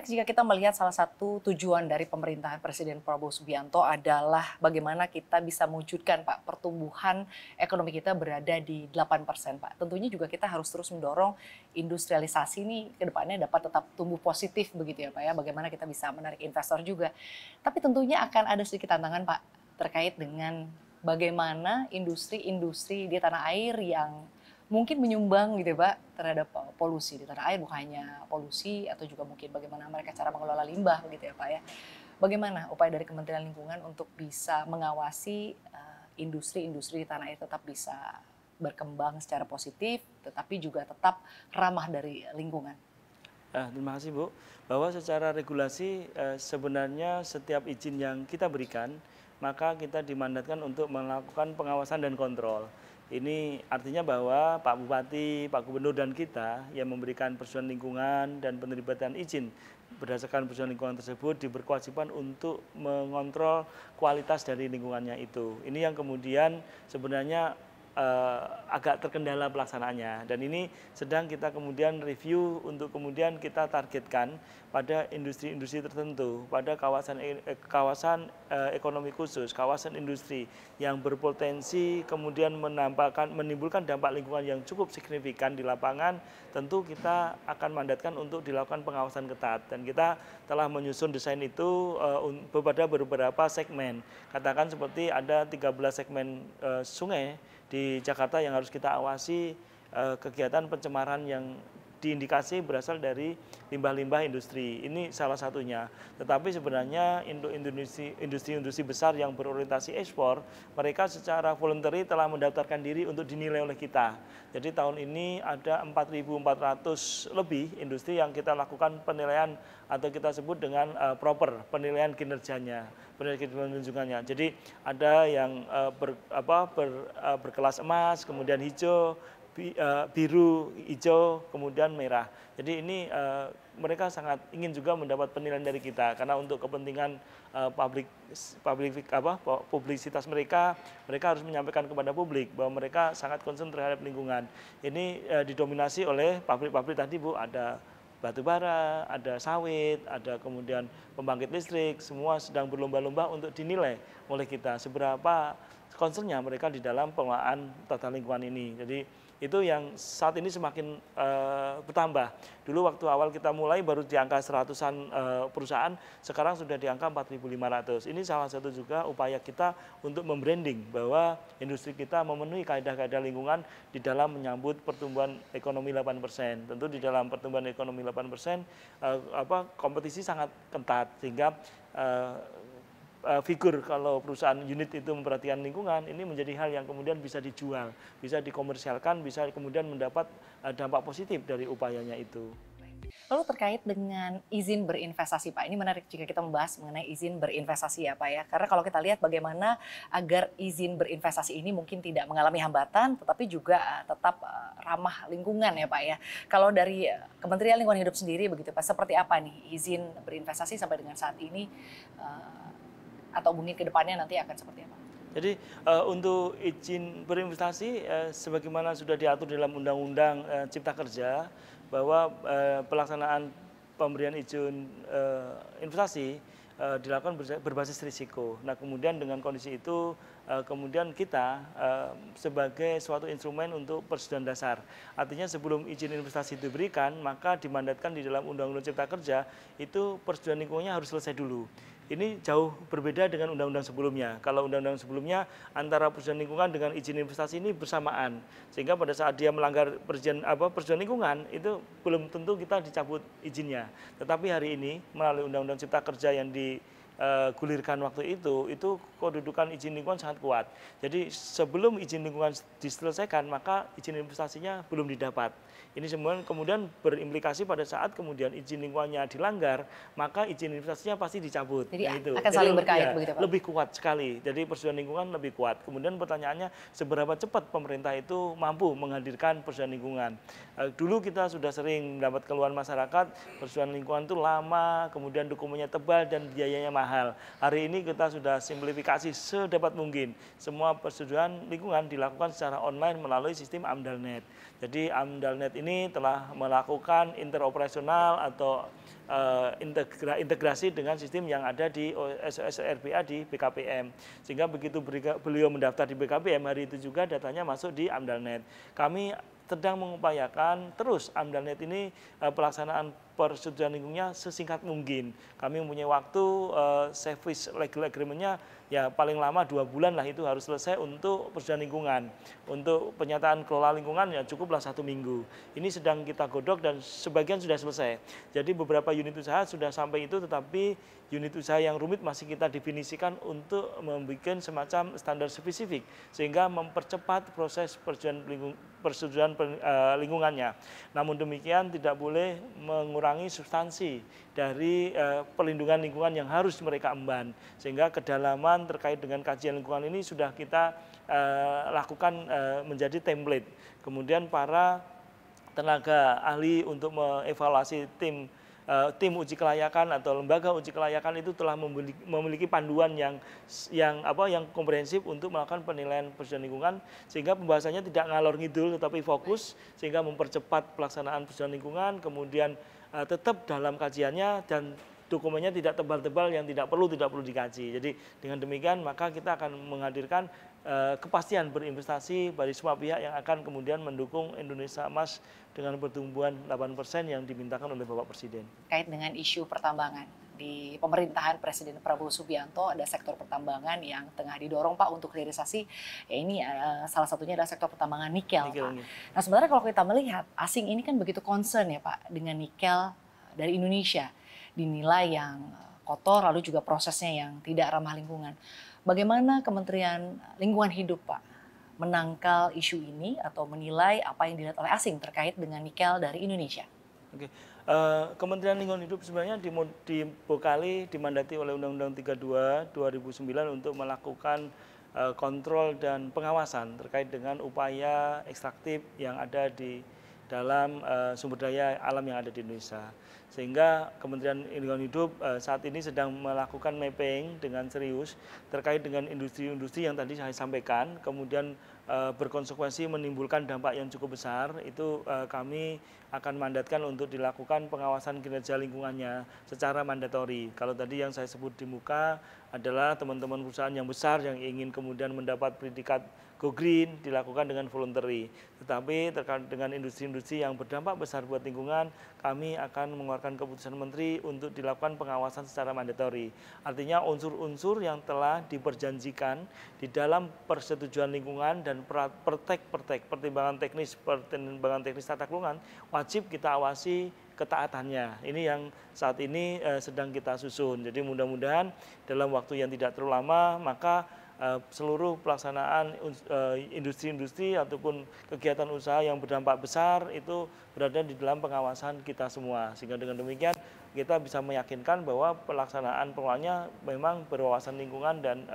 Menarik jika kita melihat salah satu tujuan dari pemerintahan Presiden Prabowo Subianto adalah bagaimana kita bisa mewujudkan Pak pertumbuhan ekonomi kita berada di 8% Pak. Tentunya juga kita harus terus mendorong industrialisasi ini ke depannya dapat tetap tumbuh positif begitu ya Pak ya. Bagaimana kita bisa menarik investor juga. Tapi tentunya akan ada sedikit tantangan Pak terkait dengan bagaimana industri-industri di tanah air yang mungkin menyumbang gitu ya Pak terhadap polusi di tanah air, bukan hanya polusi atau juga mungkin bagaimana mereka cara mengelola limbah gitu ya Pak ya. Bagaimana upaya dari Kementerian Lingkungan untuk bisa mengawasi industri-industri di tanah air tetap bisa berkembang secara positif tetapi juga tetap ramah dari lingkungan. Terima kasih Bu, bahwa secara regulasi sebenarnya setiap izin yang kita berikan, maka kita dimandatkan untuk melakukan pengawasan dan kontrol. Ini artinya bahwa Pak Bupati, Pak Gubernur dan kita yang memberikan persetujuan lingkungan dan penerbitan izin berdasarkan persetujuan lingkungan tersebut berkewajiban untuk mengontrol kualitas dari lingkungannya itu. Ini yang kemudian sebenarnya agak terkendala pelaksanaannya, dan ini sedang kita kemudian review untuk kemudian kita targetkan pada industri-industri tertentu, pada kawasan ekonomi khusus, kawasan industri yang berpotensi kemudian menimbulkan dampak lingkungan yang cukup signifikan di lapangan. Tentu kita akan mandatkan untuk dilakukan pengawasan ketat, dan kita telah menyusun desain itu pada beberapa segmen. Katakan seperti ada 13 segmen sungai di Jakarta yang harus kita awasi kegiatan pencemaran yang diindikasi berasal dari limbah-limbah industri. Ini salah satunya. Tetapi sebenarnya industri-industri besar yang berorientasi ekspor, mereka secara voluntary telah mendaftarkan diri untuk dinilai oleh kita. Jadi tahun ini ada 4.400 lebih industri yang kita lakukan penilaian atau kita sebut dengan proper penilaian kinerjanya, penilaian kinerjanya. Jadi ada yang berkelas emas, kemudian hijau, biru, hijau, kemudian merah. Jadi ini mereka sangat ingin juga mendapat penilaian dari kita, karena untuk kepentingan publisitas mereka harus menyampaikan kepada publik bahwa mereka sangat concern terhadap lingkungan. Ini didominasi oleh pabrik-pabrik tadi Bu, ada batu bara, ada sawit, ada kemudian pembangkit listrik, semua sedang berlomba-lomba untuk dinilai oleh kita seberapa concernnya mereka di dalam pengelolaan tata lingkungan ini. Jadi itu yang saat ini semakin bertambah. Dulu waktu awal kita mulai baru di angka 100-an perusahaan, sekarang sudah di angka 4.500. Ini salah satu juga upaya kita untuk membranding bahwa industri kita memenuhi kaedah-kaedah lingkungan di dalam menyambut pertumbuhan ekonomi 8%. Tentu di dalam pertumbuhan ekonomi 8%, kompetisi sangat ketat, sehingga figur kalau perusahaan unit itu memperhatikan lingkungan, ini menjadi hal yang kemudian bisa dijual, bisa dikomersialkan, bisa kemudian mendapat dampak positif dari upayanya itu. Lalu terkait dengan izin berinvestasi Pak, ini menarik jika kita membahas mengenai izin berinvestasi ya Pak ya. Karena kalau kita lihat bagaimana agar izin berinvestasi ini mungkin tidak mengalami hambatan, tetapi juga tetap ramah lingkungan ya Pak ya. Kalau dari Kementerian Lingkungan Hidup sendiri begitu Pak, seperti apa nih izin berinvestasi sampai dengan saat ini, atau mungkin ke depannya nanti akan seperti apa? Jadi untuk izin berinvestasi sebagaimana sudah diatur dalam Undang-Undang Cipta Kerja, bahwa pelaksanaan pemberian izin investasi dilakukan berbasis risiko. Nah kemudian dengan kondisi itu kemudian kita sebagai suatu instrumen untuk persetujuan dasar. Artinya sebelum izin investasi diberikan, maka dimandatkan di dalam Undang-Undang Cipta Kerja itu persetujuan lingkungannya harus selesai dulu. Ini jauh berbeda dengan undang-undang sebelumnya. Kalau undang-undang sebelumnya antara persetujuan lingkungan dengan izin investasi ini bersamaan, sehingga pada saat dia melanggar persetujuan lingkungan itu belum tentu kita dicabut izinnya. Tetapi hari ini melalui Undang-Undang Cipta Kerja yang digulirkan waktu itu kedudukan izin lingkungan sangat kuat. Jadi sebelum izin lingkungan diselesaikan, maka izin investasinya belum didapat. Ini semua kemudian berimplikasi pada saat kemudian izin lingkungannya dilanggar, maka izin investasinya pasti dicabut. Jadi nah, itu. akan saling berkait Ya, begitu Pak? lebih kuat sekali. Jadi persetujuan lingkungan lebih kuat. Kemudian pertanyaannya, seberapa cepat pemerintah itu mampu menghadirkan persetujuan lingkungan. Dulu kita sudah sering mendapat keluhan masyarakat, persetujuan lingkungan itu lama, kemudian dokumennya tebal dan biayanya mahal. hal. Hari ini kita sudah simplifikasi sedapat mungkin. Semua persetujuan lingkungan dilakukan secara online melalui sistem AMDALNet. Jadi AMDALNet ini telah melakukan interoperasional atau integrasi dengan sistem yang ada di SRBA di BKPM. Sehingga begitu beliau mendaftar di BKPM, hari itu juga datanya masuk di AMDALNet. Kami sedang mengupayakan terus AMDALNet ini pelaksanaan persetujuan lingkungannya sesingkat mungkin. Kami mempunyai waktu service legal agreement-nya ya paling lama 2 bulan lah itu harus selesai untuk persetujuan lingkungan. Untuk penyataan kelola lingkungan ya cukuplah 1 minggu. Ini sedang kita godok dan sebagian sudah selesai. Jadi beberapa unit usaha sudah sampai itu, tetapi unit usaha yang rumit masih kita definisikan untuk membuat semacam standar spesifik sehingga mempercepat proses persetujuan lingkungannya. Namun demikian tidak boleh mengurangi substansi dari perlindungan lingkungan yang harus mereka emban. Sehingga kedalaman terkait dengan kajian lingkungan ini sudah kita lakukan menjadi template. Kemudian para tenaga ahli untuk mengevaluasi tim uji kelayakan atau lembaga uji kelayakan itu telah memiliki panduan yang komprehensif untuk melakukan penilaian persetujuan lingkungan sehingga pembahasannya tidak ngalor ngidul tetapi fokus sehingga mempercepat pelaksanaan persetujuan lingkungan, kemudian tetap dalam kajiannya dan dokumennya tidak tebal-tebal yang tidak perlu dikaji. Jadi dengan demikian maka kita akan menghadirkan kepastian berinvestasi bagi semua pihak yang akan kemudian mendukung Indonesia Emas dengan pertumbuhan 8% yang dimintakan oleh Bapak Presiden. Terkait dengan isu pertambangan, di pemerintahan Presiden Prabowo Subianto ada sektor pertambangan yang tengah didorong Pak untuk hilirisasi. Ya ini salah satunya adalah sektor pertambangan nikel Pak. Nah sebenarnya kalau kita melihat asing ini kan begitu concern ya Pak dengan nikel dari Indonesia, dinilai yang kotor lalu juga prosesnya yang tidak ramah lingkungan. Bagaimana Kementerian Lingkungan Hidup Pak menangkal isu ini atau menilai apa yang dilihat oleh asing terkait dengan nikel dari Indonesia? Oke. Kementerian Lingkungan Hidup sebenarnya dibekali dimandati oleh Undang-Undang 32 2009 untuk melakukan kontrol dan pengawasan terkait dengan upaya ekstraktif yang ada di dalam sumber daya alam yang ada di Indonesia. Sehingga Kementerian Lingkungan Hidup saat ini sedang melakukan mapping dengan serius terkait dengan industri-industri yang tadi saya sampaikan, kemudian berkonsekuensi menimbulkan dampak yang cukup besar, itu kami akan mandatkan untuk dilakukan pengawasan kinerja lingkungannya secara mandatori. Kalau tadi yang saya sebut di muka adalah teman-teman perusahaan yang besar yang ingin kemudian mendapat predikat Go Green dilakukan dengan voluntary. Tetapi terkait dengan industri-industri yang berdampak besar buat lingkungan, kami akan mengeluarkan keputusan Menteri untuk dilakukan pengawasan secara mandatori. Artinya unsur-unsur yang telah diperjanjikan di dalam persetujuan lingkungan dan pertimbangan teknis tata lingkungan wajib kita awasi ketaatannya. Ini yang saat ini sedang kita susun. Jadi mudah-mudahan dalam waktu yang tidak terlalu lama maka seluruh pelaksanaan industri-industri ataupun kegiatan usaha yang berdampak besar itu berada di dalam pengawasan kita semua. Sehingga dengan demikian kita bisa meyakinkan bahwa pelaksanaan pengelolaannya memang berwawasan lingkungan dan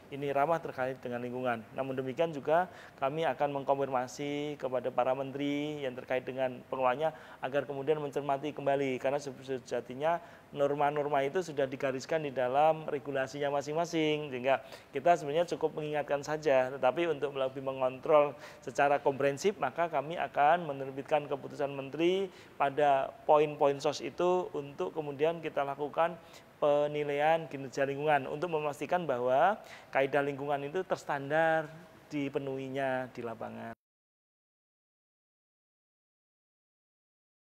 ini ramah terkait dengan lingkungan. Namun demikian juga kami akan mengkonfirmasi kepada para menteri yang terkait dengan pengelolaannya agar kemudian mencermati kembali karena sejatinya norma-norma itu sudah digariskan di dalam regulasinya masing-masing sehingga kita sebenarnya cukup mengingatkan saja, tetapi untuk lebih mengontrol secara komprehensif maka kami akan menerbitkan keputusan menteri pada poin-poin SOS itu untuk kemudian kita lakukan penilaian kinerja lingkungan untuk memastikan bahwa kaidah lingkungan itu terstandar dipenuhinya di lapangan.